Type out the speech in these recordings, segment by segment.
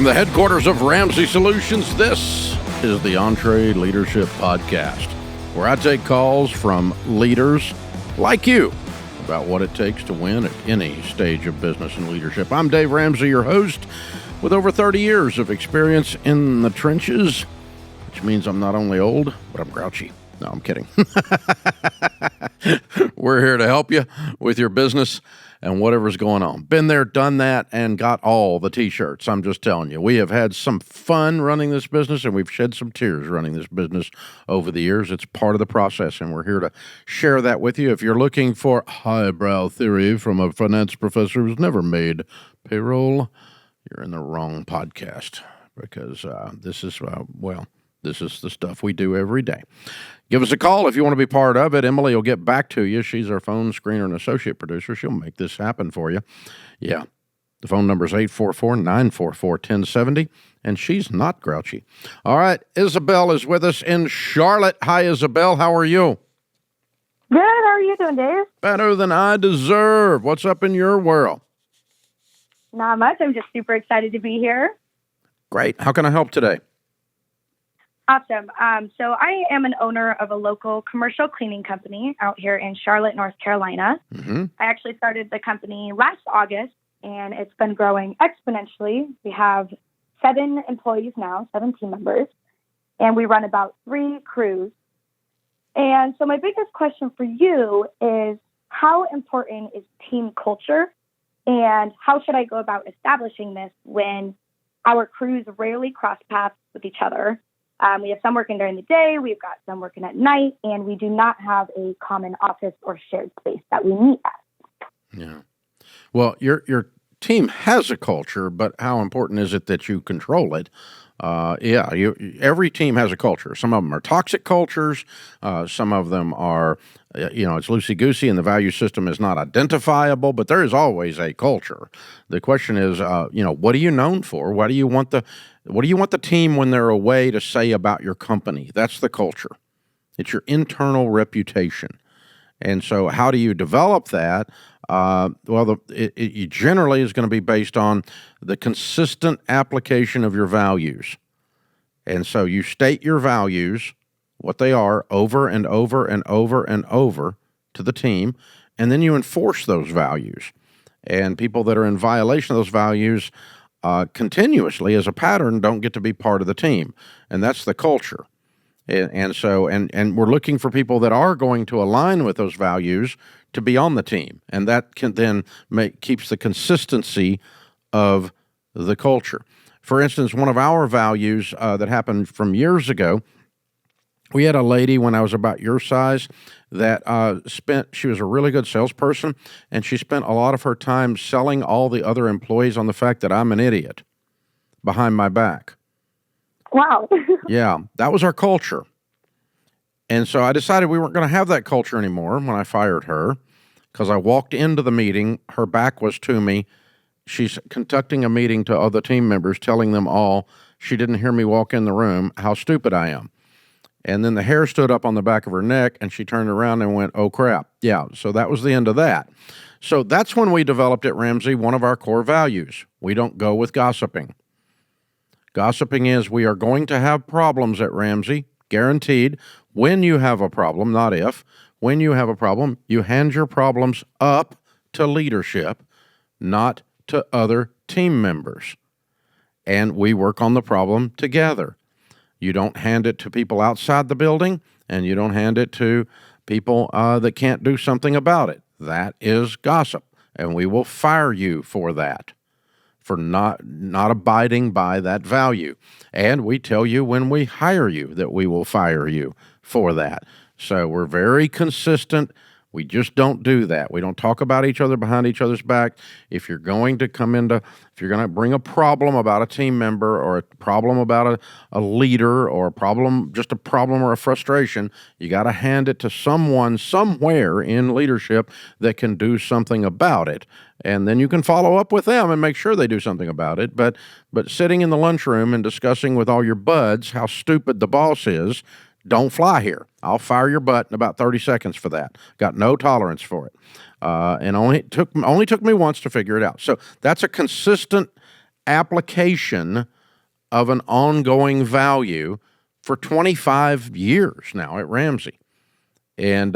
the headquarters of Ramsey Solutions, this is the EntreLeadership Podcast, where I take calls from leaders like you about what it takes to win at any stage of business and leadership. I'm Dave Ramsey, your host, with over 30 years of experience in the trenches, which means I'm not only old, but I'm grouchy. No, I'm kidding. We're here to help you with your business and whatever's going on. Been there, done that, and got all the T-shirts. I'm just telling you. We have had some fun running this business, and we've shed some tears running this business over the years. It's part of the process, and we're here to share that with you. If you're looking for highbrow theory from a finance professor who's never made payroll, you're in the wrong podcast, because this is the stuff we do every day. Give us a call if you want to be part of it. Emily will get back to you. She's our phone screener and associate producer. She'll make this happen for you. Yeah. The phone number is 844-944-1070, and she's not grouchy. All right. Isabel is with us in Charlotte. Hi, Isabel. How are you? Good. How are you doing, Dave? Better than I deserve. What's up in your world? Not much. I'm just super excited to be here. Great. How can I help today? Awesome. So I am an owner of a local commercial cleaning company out here in Charlotte, North Carolina. Mm-hmm. I actually started the company last August, and it's been growing exponentially. We have 7 employees now, 7 team members, and we run about 3 crews. And so my biggest question for you is, how important is team culture, and how should I go about establishing this when our crews rarely cross paths with each other? We have some working during the day, we've got some working at night, and we do not have a common office or shared space that we meet at. Yeah. Well, your team has a culture, but how important is it that you control it? Every team has a culture. Some of them are toxic cultures. Some of them are, it's loosey-goosey and the value system is not identifiable, but there is always a culture. The question is, what are you known for? What do you want the team when they're away to say about your company? That's the culture. It's your internal reputation. And so how do you develop that? It generally is going to be based on the consistent application of your values. And so you state your values, what they are, over and over and over and over to the team, and then you enforce those values. And people that are in violation of those values continuously as a pattern don't get to be part of the team. And that's the culture. And we're looking for people that are going to align with those values to be on the team, and that can then keeps the consistency of the culture. For instance, one of our values that happened from years ago, we had a lady when I was about your size that she was a really good salesperson, and she spent a lot of her time selling all the other employees on the fact that I'm an idiot behind my back. Wow. Yeah, that was our culture. And so I decided we weren't going to have that culture anymore when I fired her, because I walked into the meeting, her back was to me. She's conducting a meeting to other team members, telling them all, she didn't hear me walk in the room, how stupid I am. And then the hair stood up on the back of her neck, and she turned around and went, oh, crap. Yeah, so that was the end of that. So that's when we developed at Ramsey one of our core values. We don't go with gossiping. Gossiping is we are going to have problems at Ramsey, guaranteed. When you have a problem, not if, when you have a problem, you hand your problems up to leadership, not to other team members. And we work on the problem together. You don't hand it to people outside the building, and you don't hand it to people that can't do something about it. That is gossip, and we will fire you for that, for not abiding by that value. And we tell you when we hire you that we will fire you for that. So we're very consistent. We just don't do that. We don't talk about each other behind each other's back. If you're going to bring a problem about a team member, or a problem about a leader, or just a problem or a frustration, you got to hand it to someone somewhere in leadership that can do something about it. And then you can follow up with them and make sure they do something about it. But sitting in the lunchroom and discussing with all your buds how stupid the boss is, don't fly here. I'll fire your butt in about 30 seconds for that. Got no tolerance for it. And only took me once to figure it out. So that's a consistent application of an ongoing value for 25 years now at Ramsey. And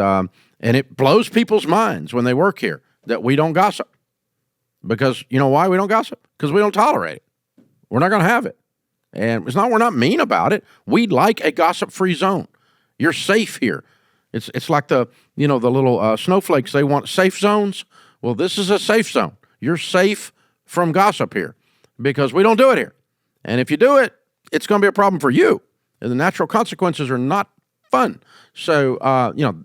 it blows people's minds when they work here that we don't gossip. Because you know why we don't gossip? Because we don't tolerate it. We're not going to have it. And it's not we're not mean about it. We like a gossip-free zone. You're safe here. It's like the little snowflakes. They want safe zones. Well, this is a safe zone. You're safe from gossip here because we don't do it here. And if you do it, it's going to be a problem for you. And the natural consequences are not fun. So,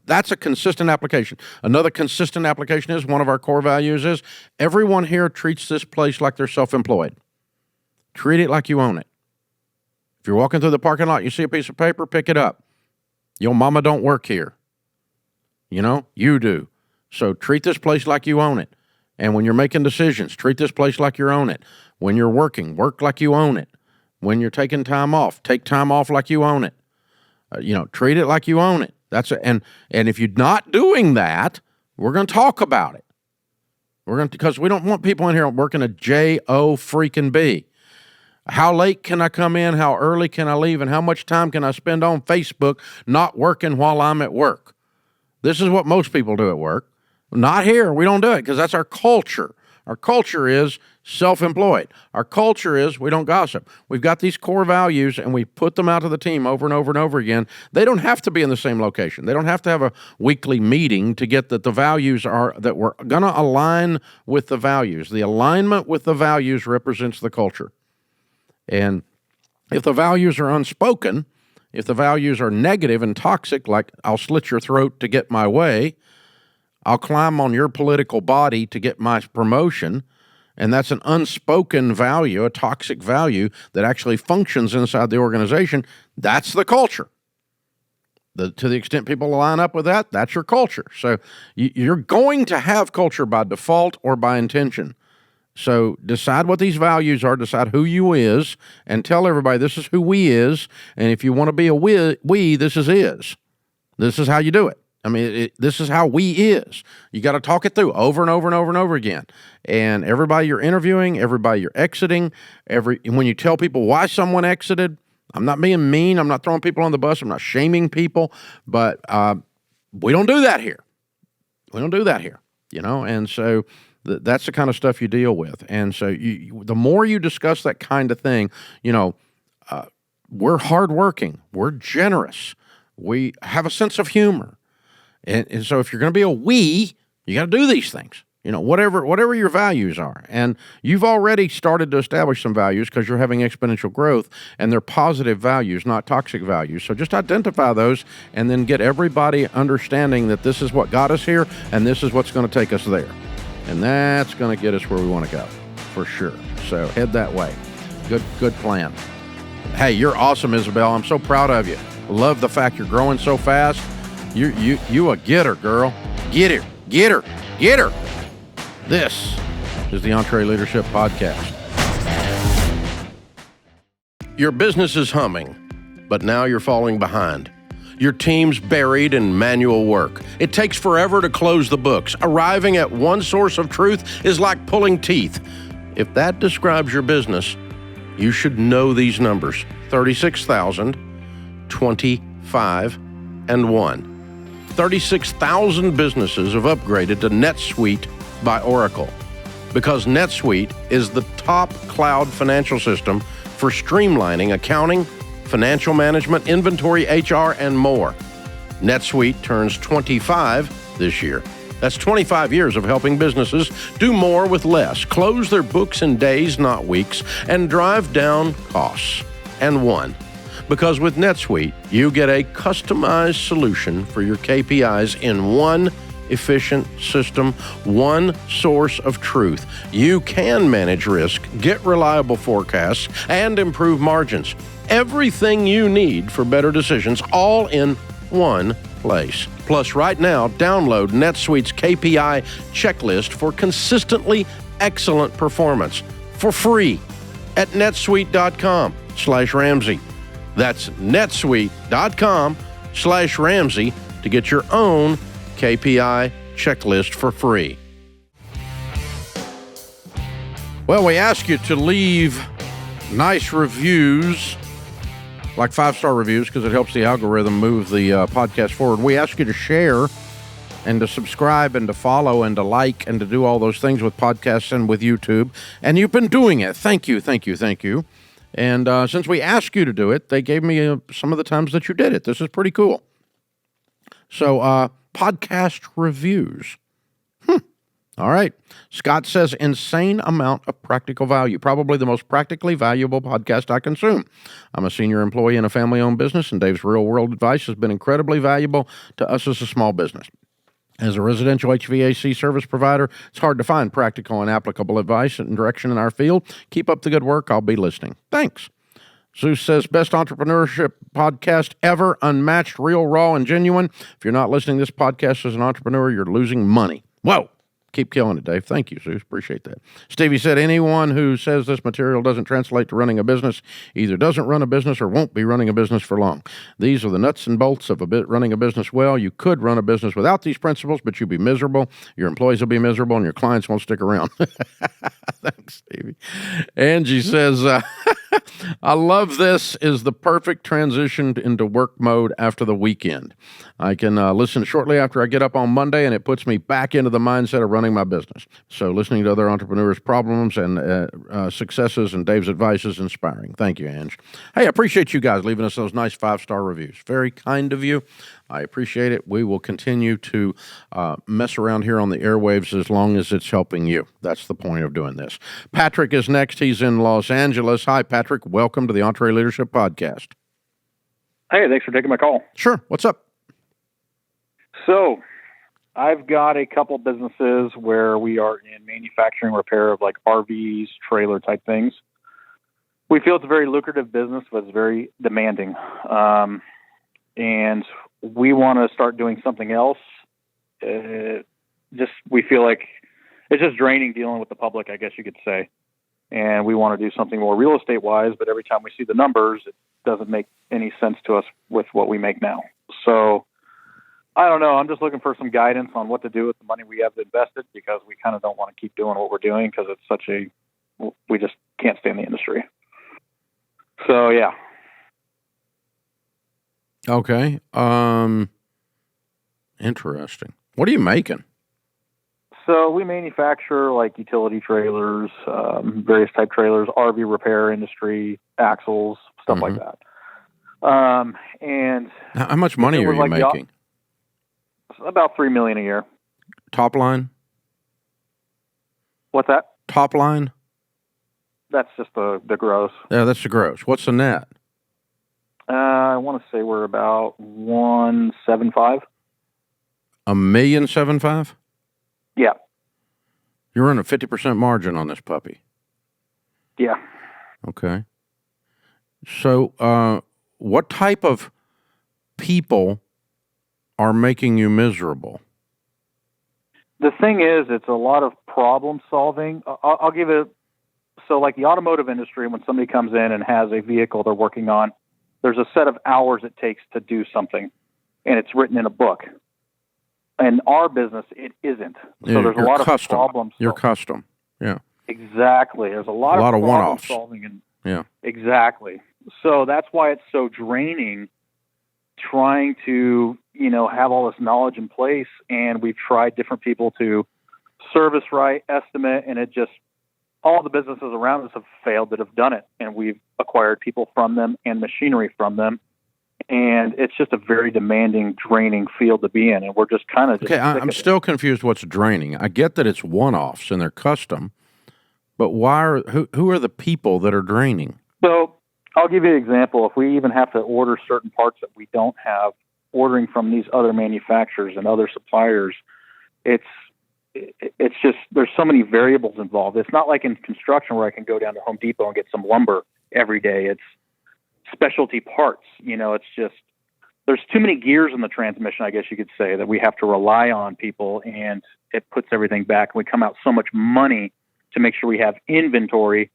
that's a consistent application. Another consistent application is one of our core values is everyone here treats this place like they're self-employed. Treat it like you own it. If you're walking through the parking lot, you see a piece of paper, pick it up. Your mama don't work here. You do. So treat this place like you own it. And when you're making decisions, treat this place like you own it. When you're working, work like you own it. When you're taking time off, take time off like you own it. Treat it like you own it. And if you're not doing that, we're going to talk about it. Because we don't want people in here working a J-O-freaking-B. How late can I come in? How early can I leave? And how much time can I spend on Facebook not working while I'm at work? This is what most people do at work. Not here. We don't do it because that's our culture. Our culture is self-employed. Our culture is we don't gossip. We've got these core values and we put them out to the team over and over and over again. They don't have to be in the same location. They don't have to have a weekly meeting to get that the values are that we're going to align with the values. The alignment with the values represents the culture. And if the values are unspoken, if the values are negative and toxic, like I'll slit your throat to get my way, I'll climb on your political body to get my promotion, and that's an unspoken value, a toxic value that actually functions inside the organization, that's the culture. To the extent people line up with that, that's your culture. So you're going to have culture by default or by intention. So decide what these values are, decide who you is, and tell everybody this is who we is, and if you want to be a we, this is is. This is how you do it. I mean, this is how we is. You got to talk it through over and over and over and over again. And everybody you're interviewing, everybody you're exiting, when you tell people why someone exited, I'm not being mean, I'm not throwing people on the bus, I'm not shaming people, but we don't do that here. We don't do that here, and so that's the kind of stuff you deal with. And so the more you discuss that kind of thing, we're hardworking, we're generous, we have a sense of humor. And so if you're going to be a we, you got to do these things, whatever your values are. And you've already started to establish some values because you're having exponential growth, and they're positive values, not toxic values. So just identify those and then get everybody understanding that this is what got us here and this is what's going to take us there. And that's going to get us where we want to go, for sure. So head that way. Good plan. Hey, you're awesome, Isabel. I'm so proud of you. Love the fact you're growing so fast. You a getter, girl. Get her. This is the EntreLeadership Podcast. Your business is humming, but now you're falling behind. Your team's buried in manual work. It takes forever to close the books. Arriving at one source of truth is like pulling teeth. If that describes your business, you should know these numbers: 36,000, 25, and 1. 36,000 businesses have upgraded to NetSuite by Oracle because NetSuite is the top cloud financial system for streamlining accounting, financial management, inventory, HR, and more. NetSuite turns 25 this year. That's 25 years of helping businesses do more with less, close their books in days, not weeks, and drive down costs. And one. Because with NetSuite, you get a customized solution for your KPIs in one efficient system, one source of truth. You can manage risk, get reliable forecasts, and improve margins. Everything you need for better decisions, all in one place. Plus, right now, download NetSuite's KPI checklist for consistently excellent performance for free at netsuite.com/Ramsey. That's netsuite.com/Ramsey to get your own KPI checklist for free. Well, we ask you to leave nice reviews, like 5-star reviews, because it helps the algorithm move the podcast forward. We ask you to share and to subscribe and to follow and to like and to do all those things with podcasts and with YouTube. And you've been doing it. Thank you, thank you, thank you. And since we asked you to do it, they gave me some of the times that you did it. This is pretty cool. So, podcast reviews. All right. Scott says, insane amount of practical value. Probably the most practically valuable podcast I consume. I'm a senior employee in a family-owned business, and Dave's real-world advice has been incredibly valuable to us as a small business. As a residential HVAC service provider, it's hard to find practical and applicable advice and direction in our field. Keep up the good work. I'll be listening. Thanks. Zeus says, best entrepreneurship podcast ever, unmatched, real, raw, and genuine. If you're not listening to this podcast as an entrepreneur, you're losing money. Whoa. Keep killing it, Dave. Thank you, Zeus. Appreciate that. Stevie said, anyone who says this material doesn't translate to running a business either doesn't run a business or won't be running a business for long. These are the nuts and bolts of running a business well. You could run a business without these principles, but you'll be miserable. Your employees will be miserable, and your clients won't stick around. Thanks, Stevie. Angie says, I love this is the perfect transition into work mode after the weekend. I can listen shortly after I get up on Monday, and it puts me back into the mindset of running my business. So listening to other entrepreneurs' problems and successes and Dave's advice is inspiring. Thank you, Ange. Hey, I appreciate you guys leaving us those nice 5-star reviews. Very kind of you. I appreciate it. We will continue to mess around here on the airwaves as long as it's helping you. That's the point of doing this. Patrick is next. He's in Los Angeles. Hi, Patrick. Welcome to the EntreLeadership Podcast. Hey, thanks for taking my call. Sure. What's up? So, I've got a couple businesses where we are in manufacturing repair of like RVs, trailer type things. We feel it's a very lucrative business, but it's very demanding. And we want to start doing something else. We feel like it's just draining dealing with the public, I guess you could say. And we want to do something more real estate wise, but every time we see the numbers, it doesn't make any sense to us with what we make now. So I don't know. I'm just looking for some guidance on what to do with the money we have invested, because we kind of don't want to keep doing what we're doing because it's we just can't stay in the industry. So, yeah. Okay. Interesting. What are you making? So we manufacture like utility trailers, various type trailers, RV repair industry, axles, stuff like that. And how much money are you making? About $3 million a year. Top line? What's that? Top line? That's just the gross. Yeah, that's the gross. What's the net? I want to say we're about 175. $1,750,000? Yeah. You're in a 50% margin on this puppy. Yeah. Okay. So, what type of people are making you miserable? The thing is, it's a lot of problem solving. I'll give it. So like the automotive industry, when somebody comes in and has a vehicle they're working on, there's a set of hours it takes to do something, and it's written in a book. In our business, it isn't. So there's a lot of problems. You're custom. Yeah. Exactly. There's a lot of one-offs. Solving. Yeah. Exactly. So that's why it's so draining trying to, have all this knowledge in place. And we've tried different people to service right, estimate, and all the businesses around us have failed that have done it. And we've acquired people from them and machinery from them. And it's just a very demanding, draining field to be in. And we're just kind of okay. I'm still confused. What's draining? I get that it's one-offs and they're custom, but who are the people that are draining? So I'll give you an example. If we even have to order certain parts that we don't have, ordering from these other manufacturers and other suppliers, it's just there's so many variables involved. It's not like in construction where I can go down to Home Depot and get some lumber every day. It's specialty parts. It's just there's too many gears in the transmission, I guess you could say, that we have to rely on people, and it puts everything back. We come out so much money to make sure we have inventory,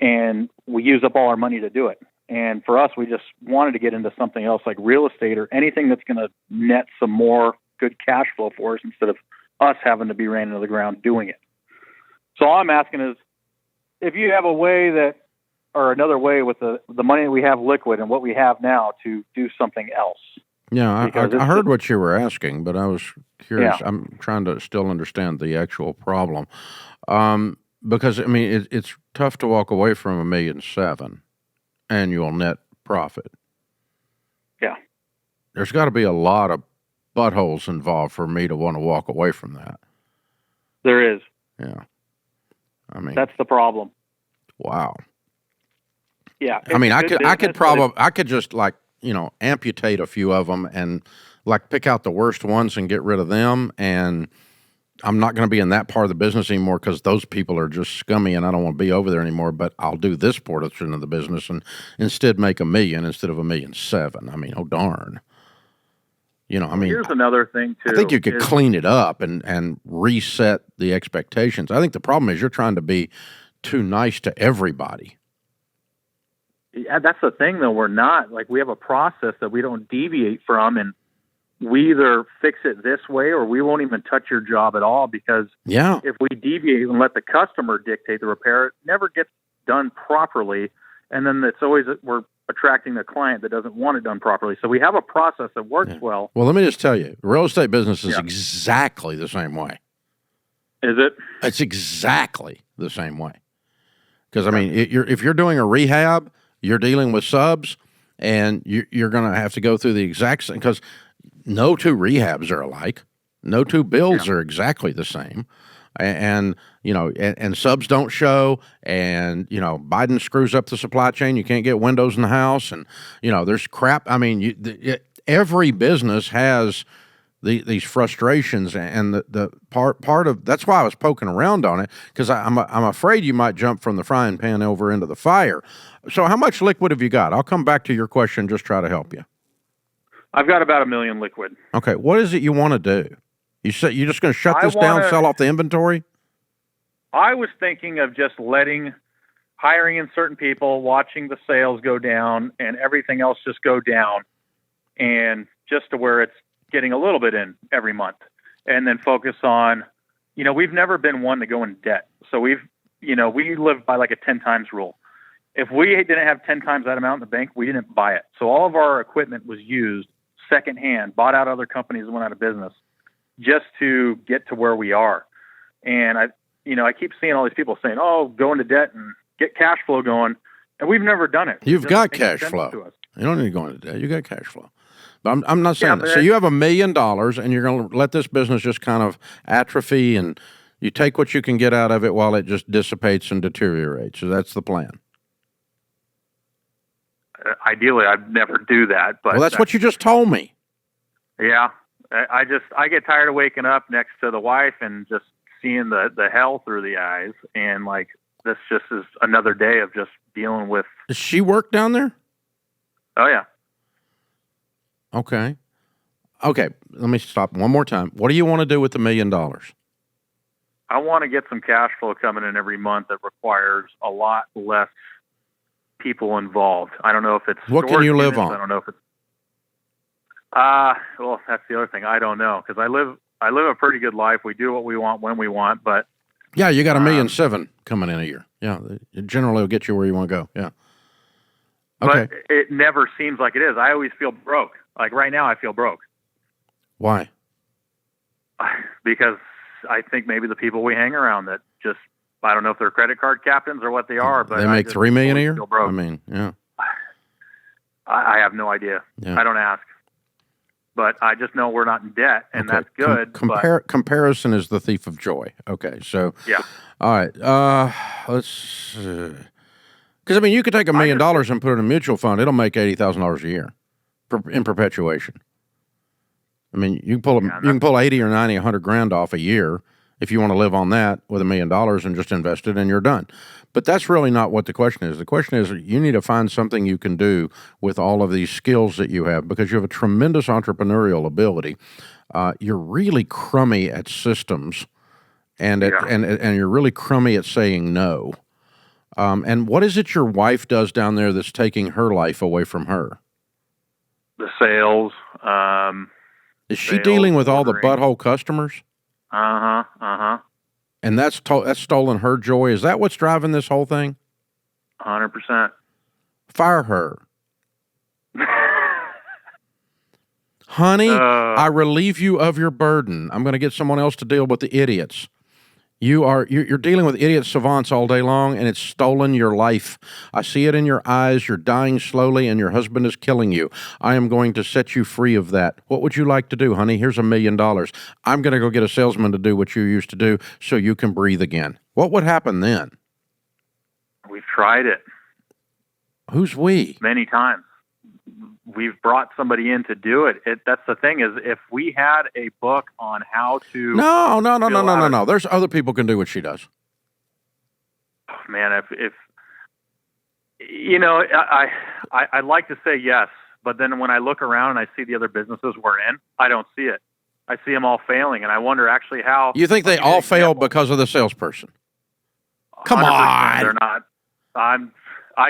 and we use up all our money to do it. And for us, we just wanted to get into something else like real estate or anything that's going to net some more good cash flow for us instead of us having to be ran into the ground doing it. So all I'm asking is, if you have a way that or another way with the money that we have liquid and what we have now to do something else. Yeah, I heard what you were asking, but I was curious. Yeah. I'm trying to still understand the actual problem. Because, I mean, it's tough to walk away from $1.7 million annual net profit. Yeah. There's got to be a lot of buttholes involved for me to want to walk away from that. There is. Yeah. I mean, that's the problem. Wow. Yeah. I mean, I could just like, amputate a few of them and like pick out the worst ones and get rid of them. And I'm not going to be in that part of the business anymore because those people are just scummy and I don't want to be over there anymore. But I'll do this portion of the business and instead make $1 million instead of $1.7 million. I mean, oh darn. Here's another thing too. I think you could clean it up and reset the expectations. I think the problem is you're trying to be too nice to everybody. Yeah, that's the thing though. We're not. Like, we have a process that we don't deviate from, and we either fix it this way or we won't even touch your job at all, because if we deviate and let the customer dictate the repair, it never gets done properly. And then it's always, we're attracting the client that doesn't want it done properly. So we have a process that works well. Well, let me just tell you, real estate business is exactly the same way. Is it? It's exactly the same way. Because, I mean, if you're doing a rehab, you're dealing with subs, and you're going to have to go through the exact same, because no two rehabs are alike. No two builds are exactly the same. And subs don't show, and, Biden screws up the supply chain. You can't get windows in the house, and, there's crap. I mean, every business has these frustrations, and the part of, that's why I was poking around on it, because I'm afraid you might jump from the frying pan over into the fire. So how much liquid have you got? I'll come back to your question, just try to help you. I've got about $1 million liquid. Okay. What is it you want to do? You said you're just going to shut this down, sell off the inventory? I was thinking of just hiring in certain people, watching the sales go down and everything else just go down, and just to where it's getting a little bit in every month, and then focus on, we've never been one to go in debt. So we live by like a 10 times rule. If we didn't have 10 times that amount in the bank, we didn't buy it. So all of our equipment was used secondhand, bought out other companies and went out of business just to get to where we are. And I keep seeing all these people saying, oh, go into debt and get cash flow going. And we've never done it. You've got cash flow. You don't need to go into debt. You got cash flow. But I'm not saying that. So you have $1 million and you're going to let this business just kind of atrophy, and you take what you can get out of it while it just dissipates and deteriorates. So that's the plan. Ideally, I'd never do that. But well, that's what you just told me. Yeah. I get tired of waking up next to the wife and just seeing the hell through the eyes. And like, this just is another day of just dealing with. Does she work down there? Oh yeah. Okay. Let me stop one more time. What do you want to do with the $1 million? I want to get some cash flow coming in every month that requires a lot less people involved. I don't know if it's what can you live on? I don't know if it's well, that's the other thing. I don't know, because I live a pretty good life. We do what we want when we want, but yeah, you got $1.7 million coming in a year. Yeah, it generally will get you where you want to go. Yeah. Okay. But it never seems like it is. I always feel broke. Like right now, I feel broke. Why? Because I think maybe the people we hang around that just, I don't know if they're credit card captains or what they are, but they make $3 million a year. I mean, yeah. I have no idea. Yeah. I don't ask, but I just know we're not in debt, and that's good. Comparison is the thief of joy. Okay, so yeah. All right. Let's. Because I mean, you could take $1 million and put it in a mutual fund; it'll make $80,000 a year in perpetuation. I mean, you can pull 80 or 90, 100 grand off a year if you want to live on that with $1 million and just invest it, and you're done. But that's really not what the question is. The question is, you need to find something you can do with all of these skills that you have, because you have a tremendous entrepreneurial ability. You're really crummy at systems, and you're really crummy at saying no. And what is it your wife does down there that's taking her life away from her? The sales. Is she dealing with all the butthole customers? And that's stolen her joy. Is that what's driving this whole thing? 100%. Fire her. Honey, I relieve you of your burden. I'm going to get someone else to deal with the idiots. You're dealing with idiot savants all day long, and it's stolen your life. I see it in your eyes. You're dying slowly, and your husband is killing you. I am going to set you free of that. What would you like to do, honey? Here's $1 million. I'm going to go get a salesman to do what you used to do so you can breathe again. What would happen then? We've tried it. Who's we? Many times. We've brought somebody in to do it. That's the thing is, if we had a book on how to... No. There's other people can do what she does. Oh, man, if you know, I'd like to say yes, but then when I look around and I see the other businesses we're in, I don't see it. I see them all failing, and I wonder actually how... You think they all fail because of the salesperson? Come on. They're not.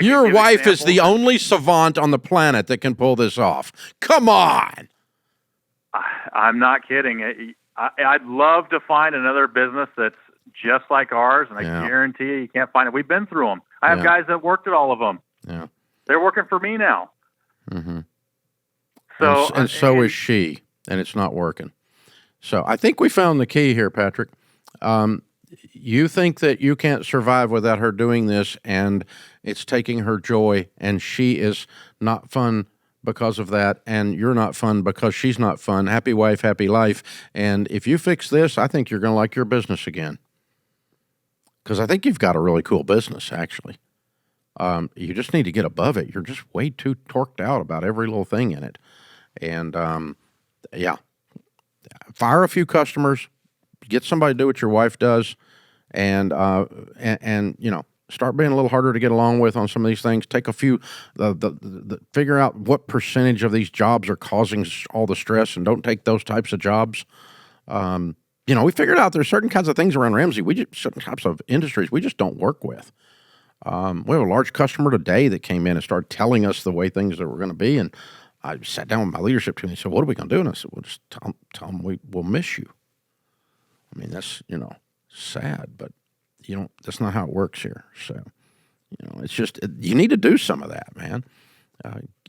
Your wife is the only savant on the planet that can pull this off. Come on. I'm not kidding. I'd love to find another business that's just like ours, and I guarantee you can't find it. We've been through them. I have guys that worked at all of them. Yeah. They're working for me now. Mm-hmm. So, and so is she, and it's not working. So I think we found the key here, Patrick. You think that you can't survive without her doing this, and it's taking her joy, and she is not fun because of that, and you're not fun because she's not fun. Happy wife, happy life. And if you fix this, I think you're going to like your business again. Because I think you've got a really cool business, actually. You just need to get above it. You're just way too torqued out about every little thing in it. And, fire a few customers, get somebody to do what your wife does, and you know, start being a little harder to get along with on some of these things. Take a few, figure out what percentage of these jobs are causing all the stress, and don't take those types of jobs. You know, we figured out there's certain kinds of things around Ramsey, certain types of industries we just don't work with. We have a large customer today that came in and started telling us the way things that were going to be, and I sat down with my leadership team and they said, "What are we going to do?" And I said, "Well, just tell them we'll miss you." I mean, that's, you know, sad, but that's not how it works here. So, you know, it's just, you need to do some of that, man.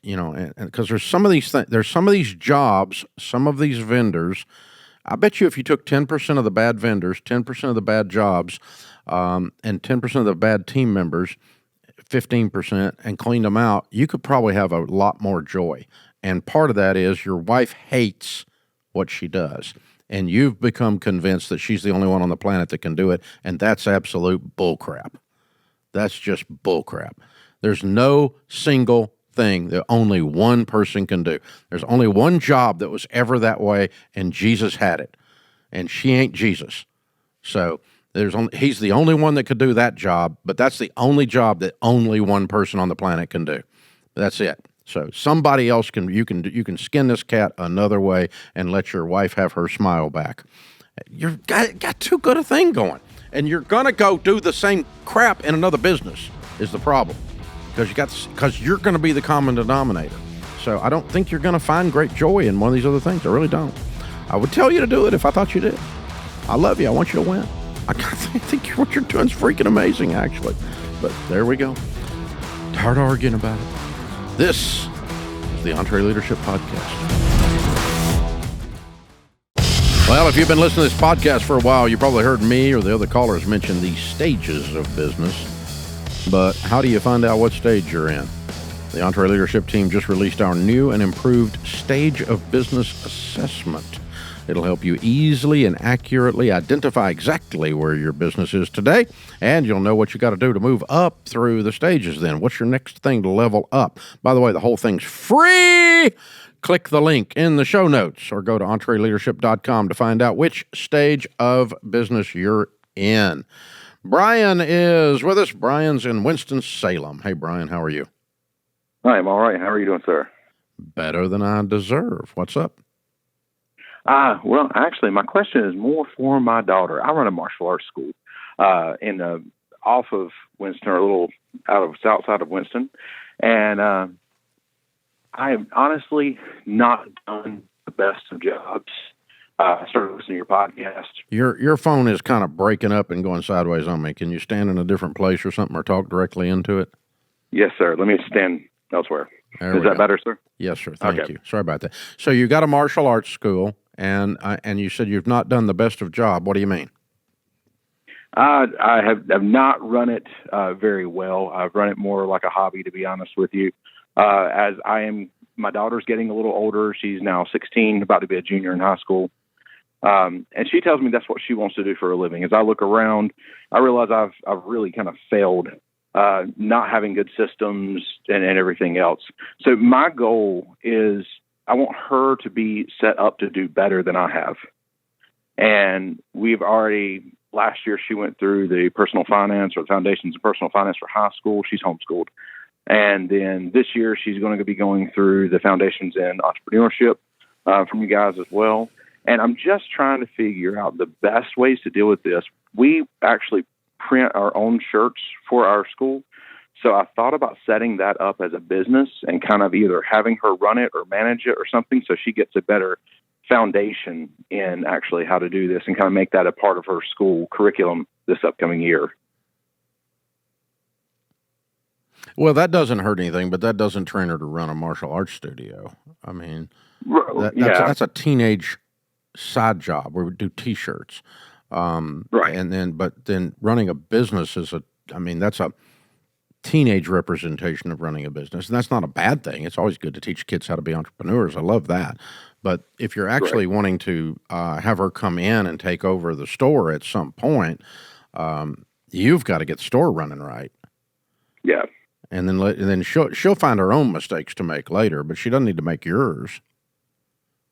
You know, and because there's some of these jobs, some of these vendors. I bet you if you took 10% of the bad vendors, 10% of the bad jobs, and 10% of the bad team members, 15%, and cleaned them out, you could probably have a lot more joy. And part of that is your wife hates what she does. And you've become convinced that she's the only one on the planet that can do it, and that's absolute bullcrap. That's just bullcrap. There's no single thing that only one person can do. There's only one job that was ever that way, and Jesus had it. And she ain't Jesus. So he's the only one that could do that job, but that's the only job that only one person on the planet can do. That's it. So somebody else you can skin this cat another way and let your wife have her smile back. You've got too good a thing going, and you're gonna go do the same crap in another business is the problem, because you're gonna be the common denominator. So I don't think you're gonna find great joy in one of these other things. I really don't. I would tell you to do it if I thought you did. I love you. I want you to win. I think what you're doing is freaking amazing, actually. But there we go. Tired of arguing about it. This is the EntreLeadership Podcast. Well, if you've been listening to this podcast for a while, you probably heard me or the other callers mention the stages of business. But how do you find out what stage you're in? The EntreLeadership team just released our new and improved Stage of Business Assessment. It'll help you easily and accurately identify exactly where your business is today, and you'll know what you got to do to move up through the stages then. What's your next thing to level up? By the way, the whole thing's free. Click the link in the show notes or go to EntreLeadership.com to find out which stage of business you're in. Brian is with us. Brian's in Winston-Salem. Hey, Brian, how are you? I'm all right. How are you doing, sir? Better than I deserve. What's up? Well, actually, my question is more for my daughter. I run a martial arts school off of Winston, or a little outside of Winston, and I have honestly not done the best of jobs. I started listening to your podcast. Your phone is kind of breaking up and going sideways on me. Can you stand in a different place or something, or talk directly into it? Yes, sir. Let me stand elsewhere. Is that better, sir? Yes, sir. Thank Okay. you. Sorry about that. So you got a martial arts school, and you said you've not done the best of job. What do you mean? I have not run it very well. I've run it more like a hobby, to be honest with you. As my daughter's getting a little older. She's now 16, about to be a junior in high school. And she tells me that's what she wants to do for a living. As I look around, I realize I've really kind of failed, not having good systems and everything else. So my goal is I want her to be set up to do better than I have. And last year she went through the personal finance or the foundations of personal finance for high school. She's homeschooled. And then this year she's going to be going through the foundations in entrepreneurship from you guys as well. And I'm just trying to figure out the best ways to deal with this. We actually print our own shirts for our school. So I thought about setting that up as a business and kind of either having her run it or manage it or something so she gets a better foundation in actually how to do this and kind of make that a part of her school curriculum this upcoming year. Well, that doesn't hurt anything, but that doesn't train her to run a martial arts studio. I mean, that's a teenage side job where we do T-shirts. Right. But then running a business that's a teenage representation of running a business. And that's not a bad thing. It's always good to teach kids how to be entrepreneurs. I love that. But if you're actually wanting to have her come in and take over the store at some point, you've got to get the store running right. Yeah. And then she'll find her own mistakes to make later, but she doesn't need to make yours.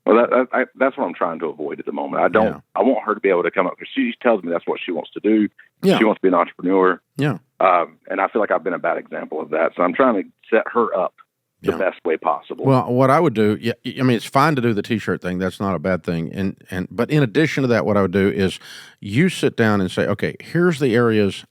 Well, that's what I'm trying to avoid at the moment. I want her to be able to come up because she tells me that's what she wants to do. Yeah. She wants to be an entrepreneur. Yeah. And I feel like I've been a bad example of that. So I'm trying to set her up the best way possible. Well, what I would do, it's fine to do the T-shirt thing. That's not a bad thing. But in addition to that, what I would do is you sit down and say, okay, here's the areas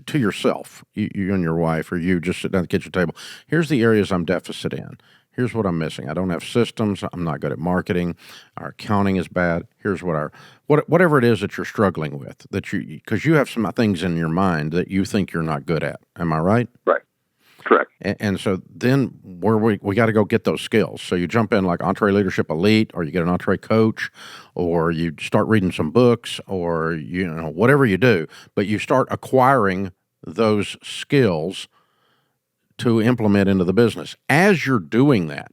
to yourself, you and your wife, or you just sit down at the kitchen table. Here's the areas I'm deficit in. Here's what I'm missing. I don't have systems. I'm not good at marketing. Our accounting is bad. Here's whatever it is that you're struggling with, because you have some things in your mind that you think you're not good at. Am I right? Right. Correct. And so then we got to go get those skills. So you jump in like EntreLeadership Elite, or you get an Entre Coach, or you start reading some books, or whatever you do. But you start acquiring those skills to implement into the business. As you're doing that,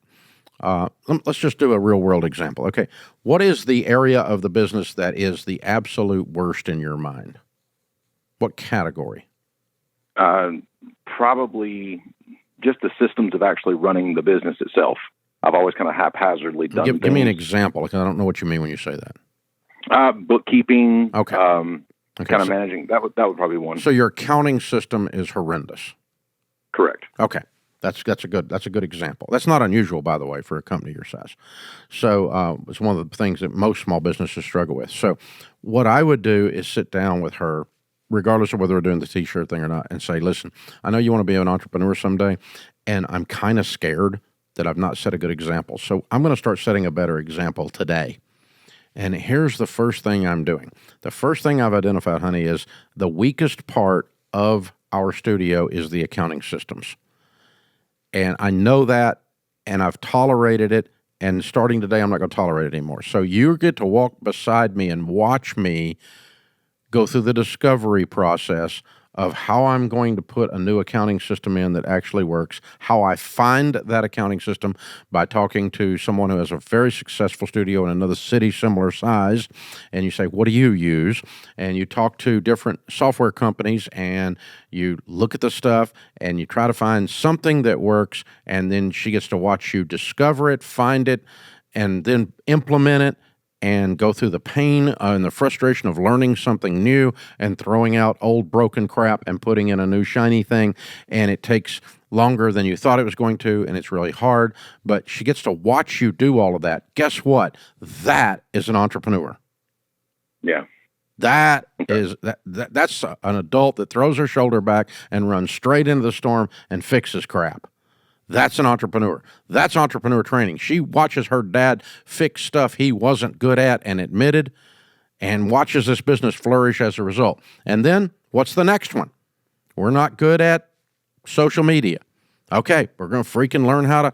let's just do a real world example. Okay, what is the area of the business that is the absolute worst in your mind? What category? Probably just the systems of actually running the business itself. I've always kind of haphazardly done things. Give me an example, because I don't know what you mean when you say that. Bookkeeping. Okay. Kind of managing. That would probably be one. So your accounting system is horrendous. Correct. Okay. That's a good example. That's not unusual, by the way, for a company your size. So it's one of the things that most small businesses struggle with. So what I would do is sit down with her, regardless of whether we're doing the T-shirt thing or not, and say, listen, I know you want to be an entrepreneur someday, and I'm kind of scared that I've not set a good example. So I'm going to start setting a better example today. And here's the first thing I'm doing. The first thing I've identified, honey, is the weakest part of our studio is the accounting systems. And I know that, and I've tolerated it, and starting today, I'm not going to tolerate it anymore. So you get to walk beside me and watch me go through the discovery process of how I'm going to put a new accounting system in that actually works, how I find that accounting system by talking to someone who has a very successful studio in another city similar size, and you say, what do you use? And you talk to different software companies, and you look at the stuff, and you try to find something that works, and then she gets to watch you discover it, find it, and then implement it, and go through the pain and the frustration of learning something new and throwing out old broken crap and putting in a new shiny thing. And it takes longer than you thought it was going to, and it's really hard. But she gets to watch you do all of that. Guess what? That is an entrepreneur. Yeah. That's an adult that throws her shoulder back and runs straight into the storm and fixes crap. That's an entrepreneur. That's entrepreneur training. She watches her dad fix stuff he wasn't good at and admitted, and watches this business flourish as a result. And then what's the next one? We're not good at social media. Okay, we're going to freaking learn how to,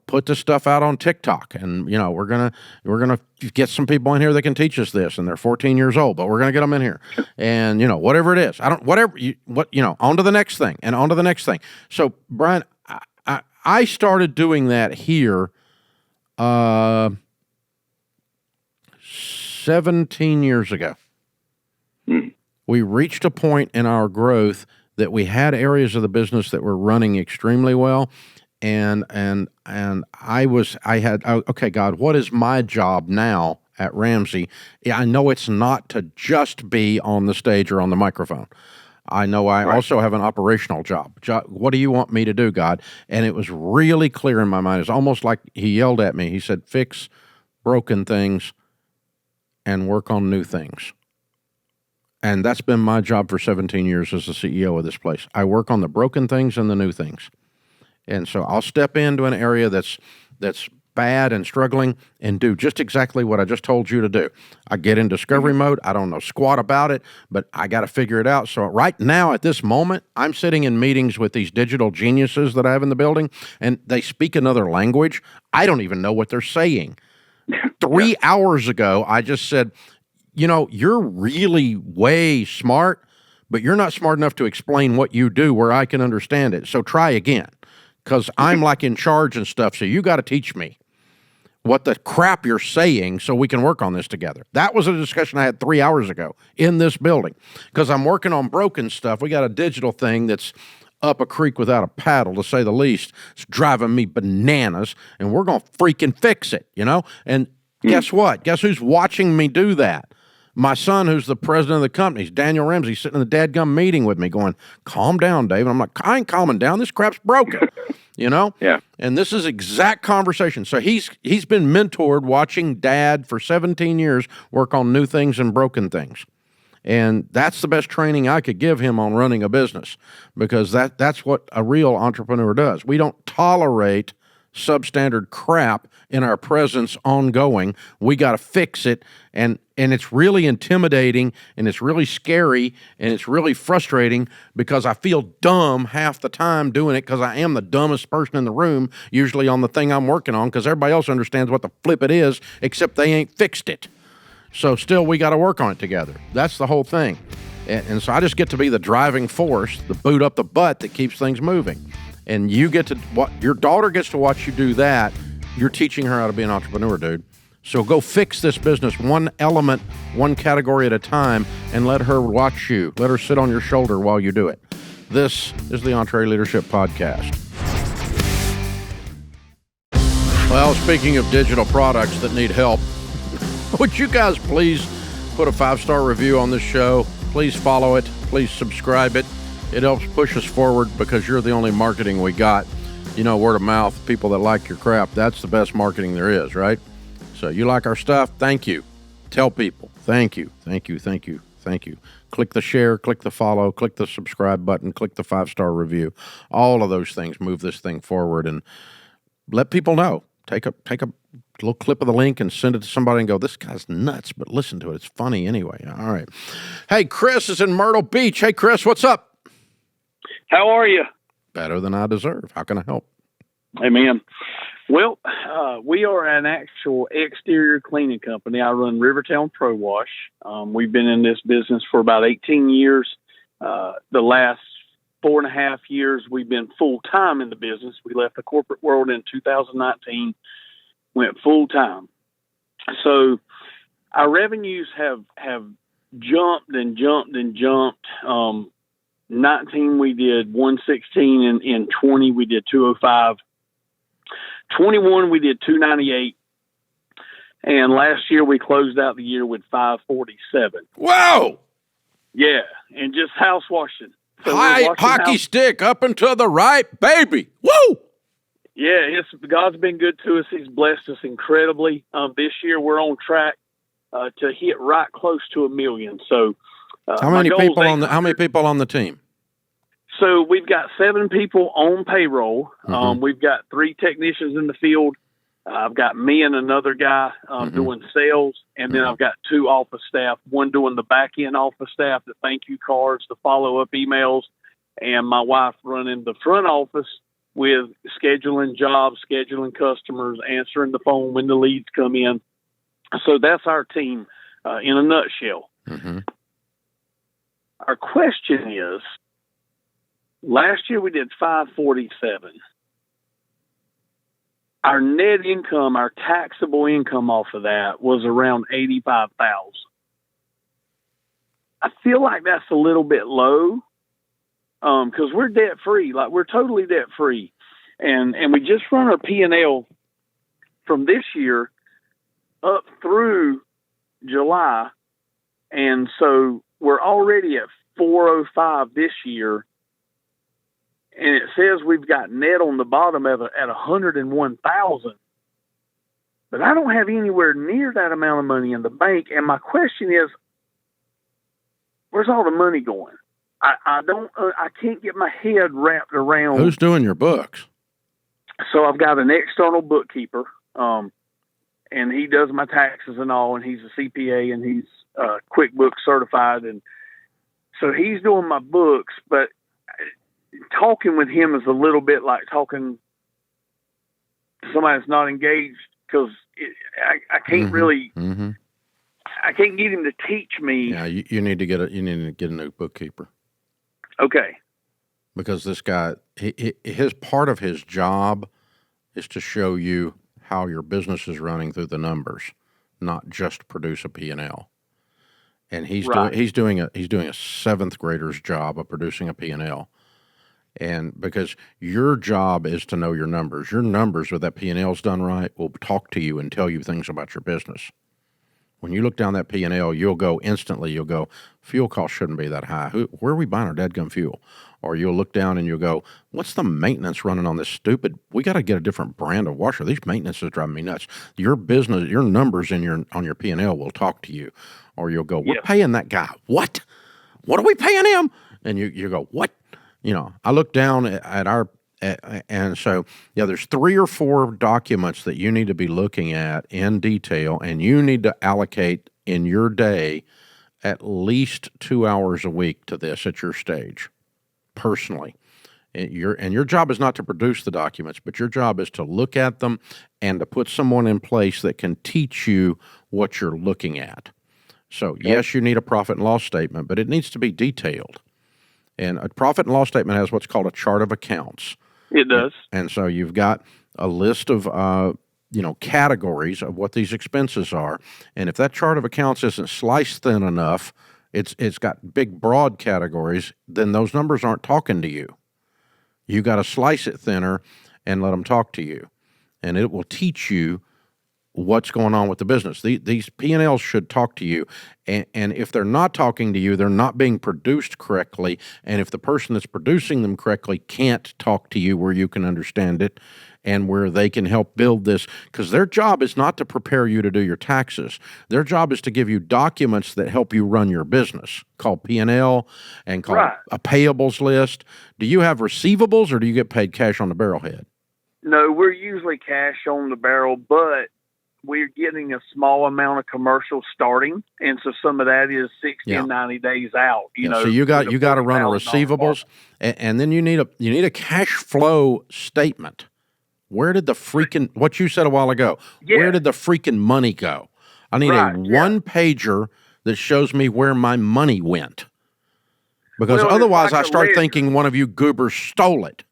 put this stuff out on TikTok, and we're gonna get some people in here that can teach us this, and they're 14 years old, but we're gonna get them in here, and whatever it is, on to the next thing, and on to the next thing. So, Brian, I started doing that here, 17 years ago. We reached a point in our growth that we had areas of the business that were running extremely well. And I had, okay, God, what is my job now at Ramsey? Yeah, I know it's not to just be on the stage or on the microphone. I know I also have an operational job. What do you want me to do, God? And it was really clear in my mind. It's almost like he yelled at me. He said, fix broken things and work on new things. And that's been my job for 17 years as the CEO of this place. I work on the broken things and the new things. And so I'll step into an area that's bad and struggling and do just exactly what I just told you to do. I get in discovery mode. I don't know squat about it, but I got to figure it out. So right now at this moment, I'm sitting in meetings with these digital geniuses that I have in the building, and they speak another language. I don't even know what they're saying. 3 hours ago, I just said, you're really way smart, but you're not smart enough to explain what you do where I can understand it. So try again, because I'm like in charge and stuff. So you got to teach me what the crap you're saying so we can work on this together. That was a discussion I had 3 hours ago in this building, because I'm working on broken stuff. We got a digital thing that's up a creek without a paddle, to say the least. It's driving me bananas, and we're going to freaking fix it, And guess what? Guess who's watching me do that? My son, who's the president of the company, is Daniel Ramsey, sitting in the dadgum meeting with me going, calm down, Dave. And I'm like, I ain't calming down. This crap's broken, Yeah. And this is exact conversation. So he's been mentored watching Dad for 17 years work on new things and broken things. And that's the best training I could give him on running a business, because that's what a real entrepreneur does. We don't tolerate substandard crap in our presence ongoing. We got to fix it, and it's really intimidating, and it's really scary, and it's really frustrating, because I feel dumb half the time doing it, because I am the dumbest person in the room usually on the thing I'm working on, because everybody else understands what the flip it is, except they ain't fixed it. So still, we got to work on it together. That's the whole thing. And so I just get to be the driving force, the boot up the butt that keeps things moving. And you get to, your daughter gets to watch you do that. You're teaching her how to be an entrepreneur, dude. So go fix this business one element, one category at a time, and let her watch you. Let her sit on your shoulder while you do it. This is the EntreLeadership Podcast. Well, speaking of digital products that need help, would you guys please put a 5-star review on this show? Please follow it. Please subscribe it. It helps push us forward, because you're the only marketing we got. Word of mouth, people that like your crap, that's the best marketing there is, right? So you like our stuff? Thank you. Tell people. Thank you. Thank you. Thank you. Thank you. Click the share, click the follow, click the subscribe button, click the 5-star review. All of those things move this thing forward, and let people know. Take a little clip of the link and send it to somebody and go, this guy's nuts, but listen to it. It's funny anyway. All right. Hey, Chris is in Myrtle Beach. Hey, Chris, what's up? How are you? Better than I deserve. How can I help? Amen. Well, we are an actual exterior cleaning company. I run Rivertown Pro Wash. We've been in this business for about 18 years. The last 4.5 years, we've been full-time in the business. We left the corporate world in 2019, went full-time. So our revenues have jumped and jumped and jumped. 19 we did 116, and in 20 we did 205. 21 we did 298, and last year we closed out the year with 547. Whoa! Yeah, and just house washing. So high hockey stick up and to the right, baby. Woo! Yeah, God's been good to us. He's blessed us incredibly. This year we're on track to hit right close to 1 million. So. How many people on the team? So we've got 7 people on payroll. We've got 3 technicians in the field. I've got me and another guy doing sales, and then I've got 2 office staff. One doing the back end office staff, the thank you cards, the follow up emails, and my wife running the front office with scheduling jobs, scheduling customers, answering the phone when the leads come in. So that's our team in a nutshell. Mm-hmm. Our question is, last year we did 547. Our net income, our taxable income off of that was around 85,000. I feel like that's a little bit low because we're debt free, like we're totally debt free, and we just run our P&L from this year up through July, and so we're already at 405 this year. And it says we've got net on the bottom of it at 101,000. But I don't have anywhere near that amount of money in the bank. And my question is, where's all the money going? I can't get my head wrapped around. Who's doing your books? So I've got an external bookkeeper, and he does my taxes and all, and he's a CPA and he's QuickBooks certified. And so he's doing my books, but talking with him is a little bit like talking to somebody that's not engaged, because I can't really, I can't get him to teach me. Yeah, you need to get a new bookkeeper. Okay. Because this guy, his part of his job is to show you how your business is running through the numbers, not just produce a P&L. And he's doing a seventh grader's job of producing a P&L. And because your job is to know your numbers with that P&L's done right will talk to you and tell you things about your business. When you look down that P&L, you'll go, fuel costs shouldn't be that high. Where are we buying our dadgum fuel? Or you'll look down and you'll go, what's the maintenance running on this stupid? We got to get a different brand of washer. These maintenance is driving me nuts. Your business, your numbers on your P&L will talk to you. Or you'll go, we're paying that guy. What? What are we paying him? And you go, what? I look down at and so, there's 3 or 4 documents that you need to be looking at in detail, and you need to allocate in your day at least 2 hours a week to this at your stage, personally. And your job is not to produce the documents, but your job is to look at them and to put someone in place that can teach you what you're looking at. So, yes, you need a profit and loss statement, but it needs to be detailed. And a profit and loss statement has what's called a chart of accounts. It does. And so you've got a list of, categories of what these expenses are. And if that chart of accounts isn't sliced thin enough, it's got big, broad categories, then those numbers aren't talking to you. You got to slice it thinner and let them talk to you. And it will teach you what's going on with the business. These P&Ls should talk to you, and if they're not talking to you, they're not being produced correctly, and if the person that's producing them correctly can't talk to you where you can understand it and where they can help build this, because their job is not to prepare you to do your taxes. Their job is to give you documents that help you run your business, called P&L and called a payables list. Do you have receivables, or do you get paid cash on the barrelhead? No, we're usually cash on the barrel, but we're getting a small amount of commercial starting, and so some of that is 60 and 90 days out. So you got to run a receivables, and then you need a cash flow statement. Where did the freaking, what you said a while ago? Where did the freaking money go? I need a one pager that shows me where my money went, because otherwise I start thinking one of you goobers stole it.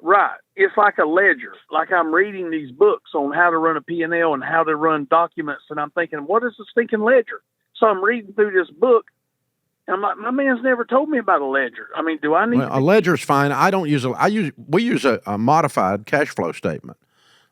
Right. It's like a ledger. Like I'm reading these books on how to run a P&L and how to run documents, and I'm thinking, what is a stinking ledger? So I'm reading through this book, and I'm like, my man's never told me about a ledger. I mean, do I need a ledger's fine. We use a modified cash flow statement,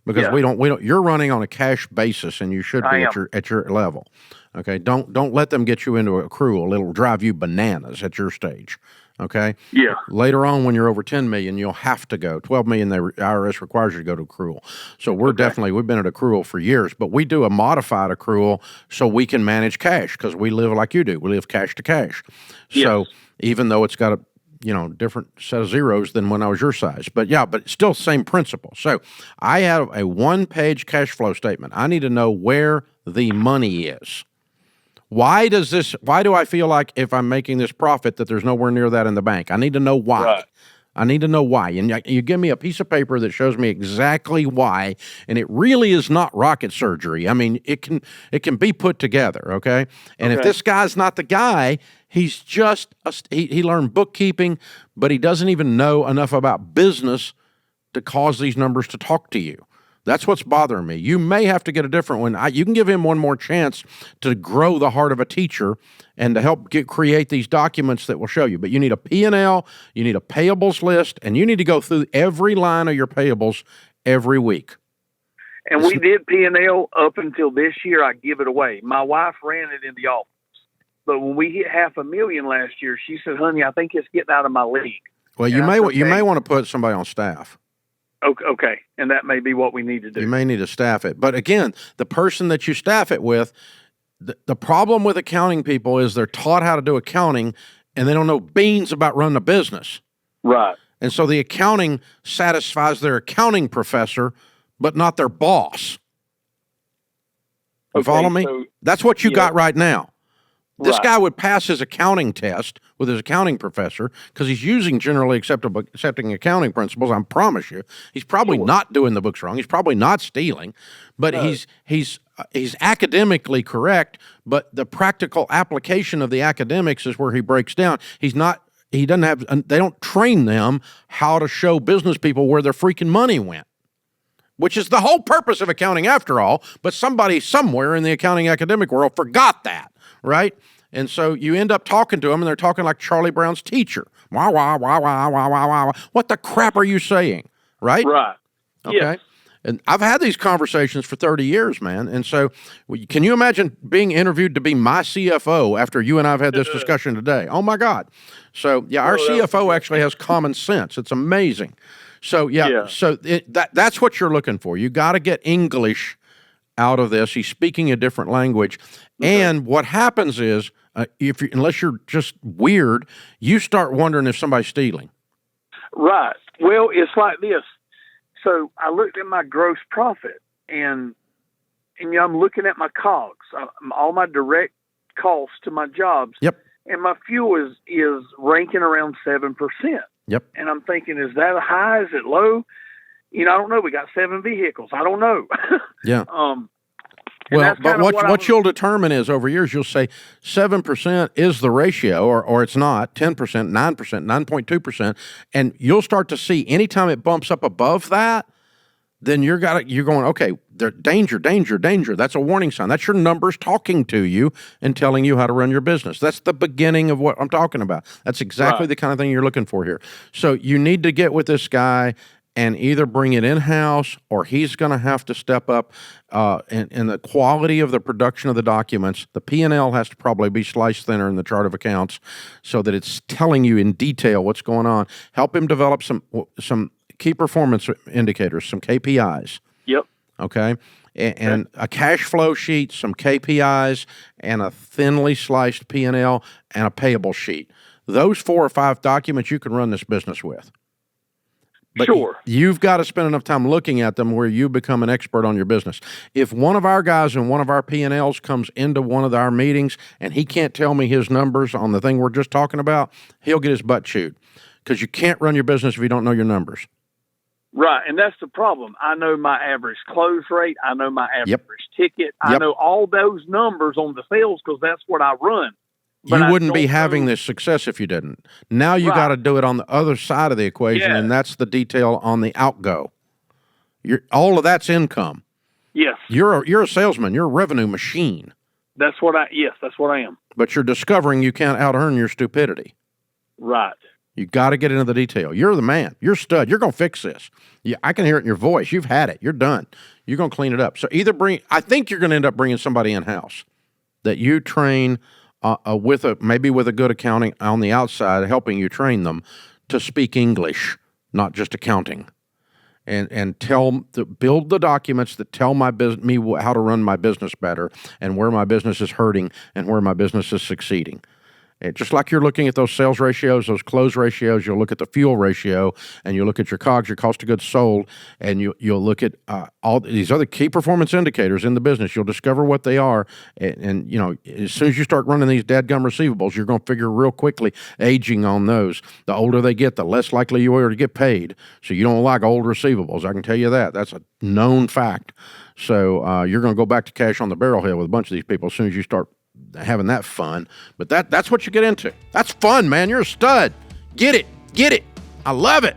because we don't, you're running on a cash basis, and you should be at your level. Okay. Don't let them get you into accrual. It'll drive you bananas at your stage. Okay. Yeah. Later on, when you're over 10 million, you'll have to go. 12 million, the IRS requires you to go to accrual. So we've been at accrual for years, but we do a modified accrual so we can manage cash, because we live like you do. We live cash to cash. So even though it's got a different set of zeros than when I was your size, but still same principle. So I have a 1-page cash flow statement. I need to know where the money is. Why do I feel like if I'm making this profit that there's nowhere near that in the bank? I need to know why. Right. I need to know why. And you give me a piece of paper that shows me exactly why, and it really is not rocket surgery. I mean, it can be put together, okay? And if this guy's not the guy, he's just he learned bookkeeping, but he doesn't even know enough about business to cause these numbers to talk to you. That's what's bothering me. You may have to get a different one. You can give him one more chance to grow the heart of a teacher and to help create these documents that will show you. But you need a P&L, you need a payables list, and you need to go through every line of your payables every week. And we did P&L up until this year. I give it away. My wife ran it in the office. But when we hit $500,000 last year, she said, honey, I think it's getting out of my league. Well, you may want to put somebody on staff. Okay, and that may be what we need to do. You may need to staff it. But again, the person that you staff it with, the problem with accounting people is they're taught how to do accounting, and they don't know beans about running a business. Right. And so the accounting satisfies their accounting professor, but not their boss. You follow me? So, that's what you got right now. This guy would pass his accounting test with his accounting professor because he's using generally accepting accounting principles. I promise you, he's probably not doing the books wrong. He's probably not stealing, but he's academically correct. But the practical application of the academics is where he breaks down. He doesn't have. They don't train them how to show business people where their freaking money went, which is the whole purpose of accounting after all. But somebody somewhere in the accounting academic world forgot that. Right? And so you end up talking to them, and they're talking like Charlie Brown's teacher. Wah, wah, wah, wah, wah, wah, wah. What the crap are you saying? Right? Right. Okay. Yes. And I've had these conversations for 30 years, man. And so can you imagine being interviewed to be my CFO after you and I have had this discussion today? Oh, my God. So, our CFO actually has common sense. It's amazing. So, that's what you're looking for. You got to get English out of this. He's speaking a different language. And what happens is, unless you're just weird, you start wondering if somebody's stealing. Right. Well, it's like this. So I looked at my gross profit, and I'm looking at my COGS, all my direct costs to my jobs. Yep. And my fuel is ranking around 7%. Yep. And I'm thinking, is that high? Is it low? I don't know. We got 7 vehicles. I don't know. Yeah. Well, but what you'll determine is over years, you'll say 7% is the ratio, or it's not, 10%, 9%, 9.2%. And you'll start to see anytime it bumps up above that, then you're going, okay, danger, danger, danger. That's a warning sign. That's your numbers talking to you and telling you how to run your business. That's the beginning of what I'm talking about. That's exactly the kind of thing you're looking for here. So you need to get with this guy and either bring it in-house, or he's going to have to step up in the quality of the production of the documents. The P&L has to probably be sliced thinner in the chart of accounts so that it's telling you in detail what's going on. Help him develop some key performance indicators, some KPIs. Yep. Okay? And a cash flow sheet, some KPIs, and a thinly sliced P&L, and a payable sheet. Those 4 or 5 documents you can run this business with. But sure. You've got to spend enough time looking at them where you become an expert on your business. If one of our guys in one of our P&Ls comes into one of our meetings and he can't tell me his numbers on the thing we're just talking about, he'll get his butt chewed, because you can't run your business if you don't know your numbers. Right, and that's the problem. I know my average close rate. I know my average ticket. I know all those numbers on the sales because that's what I run. You wouldn't be having this success if you didn't. Now you got to do it on the other side of the equation, and that's the detail on the outgo. All of that's income. Yes. You're a salesman. You're a revenue machine. That's what I am. But you're discovering you can't out-earn your stupidity. Right. You got to get into the detail. You're the man. You're stud. You're going to fix this. I can hear it in your voice. You've had it. You're done. You're going to clean it up. So I think you're going to end up bringing somebody in-house that you train with a good accounting on the outside, helping you train them to speak English, not just accounting, and build the documents that tell me how to run my business better, and where my business is hurting and where my business is succeeding. Just like you're looking at those sales ratios, those close ratios, you'll look at the fuel ratio, and you'll look at your COGS, your cost of goods sold, and you'll look at all these other key performance indicators in the business. You'll discover what they are, and as soon as you start running these dadgum receivables, you're going to figure real quickly aging on those. The older they get, the less likely you are to get paid. So you don't like old receivables. I can tell you that. That's a known fact. So you're going to go back to cash on the barrelhead with a bunch of these people as soon as you start having that fun. But that's what you get into. That's fun, man. You're a stud. Get it. I love it.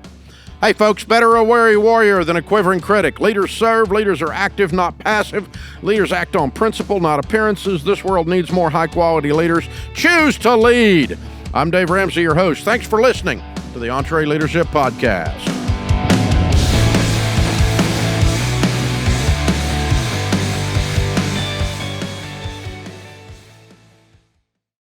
Hey, folks, better a wary warrior than a quivering critic. Leaders serve. Leaders are active, not passive. Leaders act on principle, not appearances. This world needs more high-quality leaders. Choose to lead. I'm Dave Ramsey, your host. Thanks for listening to the EntreLeadership Podcast.